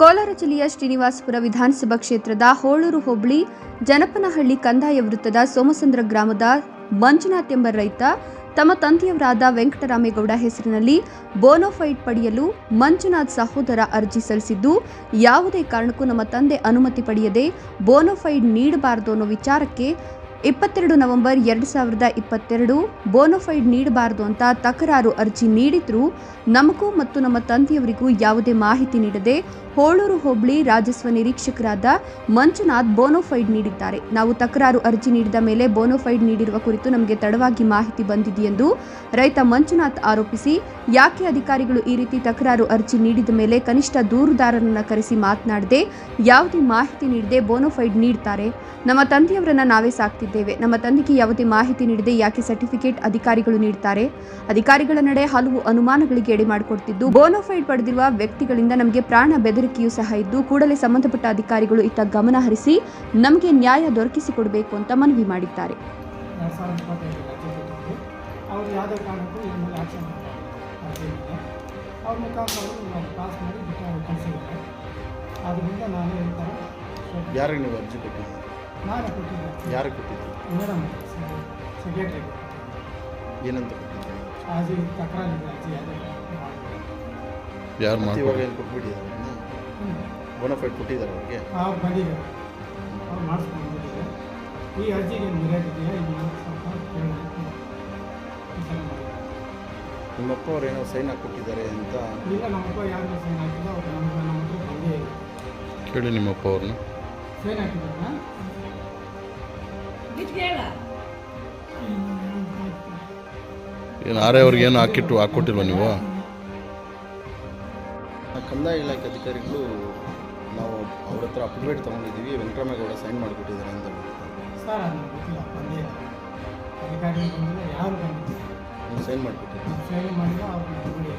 ಕೋಲಾರ ಜಿಲ್ಲೆಯ ಶ್ರೀನಿವಾಸಪುರ ವಿಧಾನಸಭಾ ಕ್ಷೇತ್ರದ ಹೋಳೂರು ಹೋಬಳಿ ಜನಪನಹಳ್ಳಿ ಕಂದಾಯ ವೃತ್ತದ ಸೋಮಸಂದ್ರ ಗ್ರಾಮದ ಮಂಜುನಾಥ್ ಎಂಬ ರೈತ ತಮ್ಮ ತಂದೆಯವರಾದ ವೆಂಕಟರಾಮೇಗೌಡ ಹೆಸರಿನಲ್ಲಿ ಬೋನೋಫೈಡ್ ಪಡೆಯಲು ಮಂಜುನಾಥ್ ಸಹೋದರ ಅರ್ಜಿ ಸಲ್ಲಿಸಿದ್ದು, ಯಾವುದೇ ಕಾರಣಕ್ಕೂ ನಮ್ಮ ತಂದೆ ಅನುಮತಿ ಪಡೆಯದೆ ಬೋನೋಫೈಡ್ ನೀಡಬಾರದು ಅನ್ನೋ ವಿಚಾರಕ್ಕೆ 22 ನವೆಂಬರ್ 2022 ಬೋನೋಫೈಡ್ ನೀಡಬಾರದು ಅಂತ ತಕರಾರು ಅರ್ಜಿ ನೀಡಿದ್ರು. ನಮಗೂ ಮತ್ತು ನಮ್ಮ ತಂದೆಯವರಿಗೂ ಯಾವುದೇ ಮಾಹಿತಿ ನೀಡದೆ ಹೋಳೂರು ಹೋಬಳಿ ರಾಜಸ್ವ ನಿರೀಕ್ಷಕರಾದ ಮಂಜುನಾಥ್ ಬೋನೋಫೈಡ್ ನೀಡಿದ್ದಾರೆ. ನಾವು ತಕರಾರು ಅರ್ಜಿ ನೀಡಿದ ಮೇಲೆ ಬೋನೋಫೈಡ್ ನೀಡಿರುವ ಕುರಿತು ನಮಗೆ ತಡವಾಗಿ ಮಾಹಿತಿ ಬಂದಿದೆ ಎಂದು ರೈತ ಮಂಜುನಾಥ್ ಆರೋಪಿಸಿ, ಯಾಕೆ ಅಧಿಕಾರಿಗಳು ಈ ರೀತಿ ತಕರಾರು ಅರ್ಜಿ ನೀಡಿದ ಮೇಲೆ ಕನಿಷ್ಠ ದೂರುದಾರರನ್ನ ಕರೆಸಿ ಮಾತನಾಡದೆ ಯಾವುದೇ ಮಾಹಿತಿ ನೀಡದೆ ಬೋನೋಫೈಡ್ ನೀಡ್ತಾರೆ? ನಮ್ಮ ತಂದೆಯವರನ್ನ ನಾವೇ ಸಾಕ್ತಿದ್ದೇವೆ. ನಮ್ಮ ತಂದೆಗೆ ಯಾವುದೇ ಮಾಹಿತಿ ನೀಡದೆ ಯಾಕೆ ಸರ್ಟಿಫಿಕೇಟ್ ಅಧಿಕಾರಿಗಳು ನೀಡ್ತಾರೆ? ಅಧಿಕಾರಿಗಳ ನಡೆ ಹಲವು ಅನುಮಾನಗಳಿಗೆ ಎಡೆ ಮಾಡಿಕೊಡ್ತಿದ್ದು, ಬೋನೋಫೈಡ್ ಪಡೆದಿರುವ ವ್ಯಕ್ತಿಗಳಿಂದ ನಮಗೆ ಪ್ರಾಣ ಬೆದರಿಕೆಯೂ ಸಹ ಇದ್ದು, ಕೂಡಲೇ ಸಂಬಂಧಪಟ್ಟ ಅಧಿಕಾರಿಗಳು ಇತ್ತ ಗಮನ ಹರಿಸಿ ನಮಗೆ ನ್ಯಾಯ ದೊರಕಿಸಿಕೊಡಬೇಕು ಅಂತ ಮನವಿ ಮಾಡಿದ್ದಾರೆ. ಯಾರಿಗೆ ನೀವು ಅರ್ಜಿ ಕೊಟ್ಟಿದ್ದೀರಿ? ನಾನು ಕೊಟ್ಟಿದ್ದೆ. ಯಾರು ಕೊಟ್ಟಿದ್ದೀರಿ? Madam secretary. ಏನಂತ ಕೊಟ್ಟಿದ್ದೀರಿ? ಅರ್ಜಿ ತಕರಾರಿದೆ, ಅರ್ಜಿ ಯಾರು ಮಾಡಿ ಇವಾಗ ಏನು ಕೊಟ್ಬಿಟ್ಟಿದ್ದಾರೆ? ಬೋನೋಫೈಡ್ ಕೊಟ್ಟಿದ್ದಾರೆ ಅವ್ರಿಗೆ? ಅವ್ರು ಬಂದಿದ್ದಾರೆ, ಅವ್ರು ಮಾಡಿಸ್ಕೊಂಡು ಬಂದಿದ್ದಾರೆ. ಈ ಅರ್ಜಿಗೆ ಮರ್ಯಾದಿದೆಯಾ ಇಲ್ಲ ಸ್ವಲ್ಪ ಕೇಳಬೇಕು. ನಿಮ್ಮಪ್ಪ ಅವ್ರು ಏನೋ ಸೈನ್ ಹಾಕ್ಕೊಟ್ಟಿದ್ದಾರೆ ಅಂತ? ಇಲ್ಲ, ನಮ್ಮಪ್ಪ ಯಾರಿಗೂ ಸೈನ್ ಹಾಕಿಲ್ಲ. ಅವ್ರು ನಮ್ಮ ಹತ್ರ ಬಂದೇ ಇಲ್ಲ. ಕೇಳಿ ನಿಮ್ಮಪ್ಪ ಅವ್ರನ್ನ. ಸೈನ್ ಹಾಕಿದ್ದಾರಾ? ಏನು ಆರೇ ಅವ್ರಿಗೆ ಏನು ಹಾಕ್ಕೊಟ್ಟಿಲ್ವ ನೀವು? ಕಂದಾಯ ಇಲಾಖೆ ಅಧಿಕಾರಿಗಳು ನಾವು ಅವ್ರ ಹತ್ರ ಅಪ್ಡೇಟ್ ತೊಗೊಂಡಿದ್ದೀವಿ, ವೆಂಕಟರಾಮೇಗೌಡ ಸೈನ್ ಮಾಡಿಕೊಟ್ಟಿದ್ದಾರೆ ಅಂತ. ಸರ್ ಅದು ಗೊತ್ತಿಲ್ಲ, ಬಂದೇ ಇಲ್ಲ. ಅಧಿಕಾರಿಗಳು ಬಂದಿಲ್ಲ, ಯಾರು ಬಂದಿಲ್ಲ. ನೀವು ಸೈನ್ ಮಾಡಿಕೊಟ್ಟಿದ್ದೀರಿ? ಸೈನ್ ಮಾಡಿಲ್ಲ, ಅವ್ರು ಬಂದಿಲ್ಲ.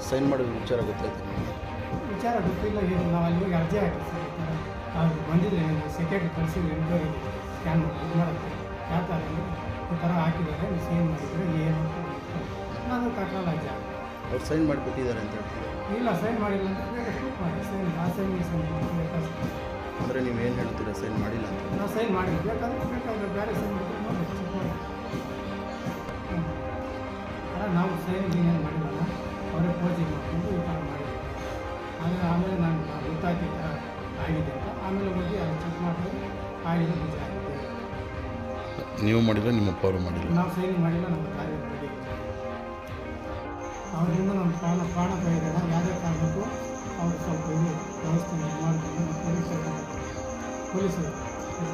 ಸೈನ್ ಮಾಡಿದ ವಿಚಾರ ಗೊತ್ತಾಯ್ತು ನಿಮಗೆ? ವಿಚಾರ ಗೊತ್ತಿಲ್ಲ. ಏನು ನಾವು ಅಲ್ಲಿ ಹೋಗಿ ಅರ್ಜಿ ಹಾಕಿ ಸರ್, ಈ ಥರ ಅವ್ರು ಬಂದಿದ್ದೆ, ಸೆಕ್ರೆಟರಿ ಕಳಿಸಿದ್ವಿ ಎಂಕ್ವೈರಿಗೆ ಸ್ಕ್ಯಾನ್ ಮಾಡಿ ಇದು ಮಾಡೋಕ್ಕೆ. ಯಾವ ಥರ ಈ ಥರ ಹಾಕಿದ್ದಾರೆ, ನೀವು ಸೈನ್ ಮಾಡಿದರೆ ಏನು ನಾನು ತಗೊಳ್ಳಲ್ಲ ಅರ್ಜಿ ಹಾಕಿ. ಅವ್ರು ಸೈನ್ ಮಾಡಿಕೊಟ್ಟಿದ್ದಾರೆ ಅಂತ ಹೇಳ್ತೀವಿ? ಇಲ್ಲ, ಸೈನ್ ಮಾಡಿಲ್ಲ ಅಂತ ಬೇಗ ಪ್ರೂಫ್ ಮಾಡಿ ಸೈನ್. ಆ ಸೈನ್ ಅಂದರೆ ನೀವು ಏನು ಹೇಳ್ತೀರಾ ಸೈನ್ ಮಾಡಿಲ್ಲ ಅಂತ? ನಾವು ಸೈನ್ ಮಾಡಿಲ್ಲ, ಬೇಕಾದ್ರೆ ಬೇರೆ ಸೈನ್ ಮಾಡಿದ್ರೆ ನೋಡಿ ಚೆಕ್ ಮಾಡಿ. ನಾವು ಸೈನ್ ಏನೇನು ಮಾಡಿಲ್ಲ, ಅವರೇ ಪೋಜಿ ಮಾಡ್ಕೊಂಡು ಈ ಥರ ಮಾಡಿದ್ವಿ. ಆಮೇಲೆ ನಾನು ಗೊತ್ತಾಯ್ತು ಈ ಥರ ಆಗಿದೆ ಅಂತ. ಆಮೇಲೆ ಹೋಗಿ ಅಲ್ಲಿ ಚೆಕ್ ಮಾಡಿದ್ರೆ ಆಗಿದೆ, ನಿಜ ಆಗಿದೆ. ನೀವು ಮಾಡಿಲ್ಲ, ನಿಮ್ಮಪ್ಪ ಅವರು ಮಾಡಿಲ್ಲ? ನಾವು ಸೈನ್ ಮಾಡಿಲ್ಲ, ನಮ್ಮ ಕಾರ್ಯ ಬಗ್ಗೆ ಅವರಿಂದ ನಮ್ಮ ಪ್ರಾಣ ಬೈದಾಗ ಯಾವುದೇ ಕಾರಣಕ್ಕೂ ಅವರು ಸ್ವಲ್ಪ ಇದು ವ್ಯವಸ್ಥೆ ಮಾಡಿಕೊಂಡು ಪೊಲೀಸರು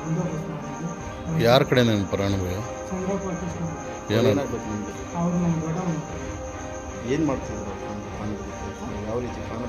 ಬಂದೋಬಸ್ತ್ ಮಾಡಿದ್ದು. ಯಾರ ಕಡೆ ನಿಮ್ಮ ಪ್ರಾಣ ಭಯ? ಚಂದ್ರಪ್ಪ ಕೃಷ್ಣ. ಏನಾಗಬೇಕು ನಿಮಗೆ? ಅವರು ನಮ್ಮ ದೊಡ್ಡ ಏನು ಮಾಡ್ತಿದ್ರು? ಯಾವ ರೀತಿ ಪ್ರಾಣ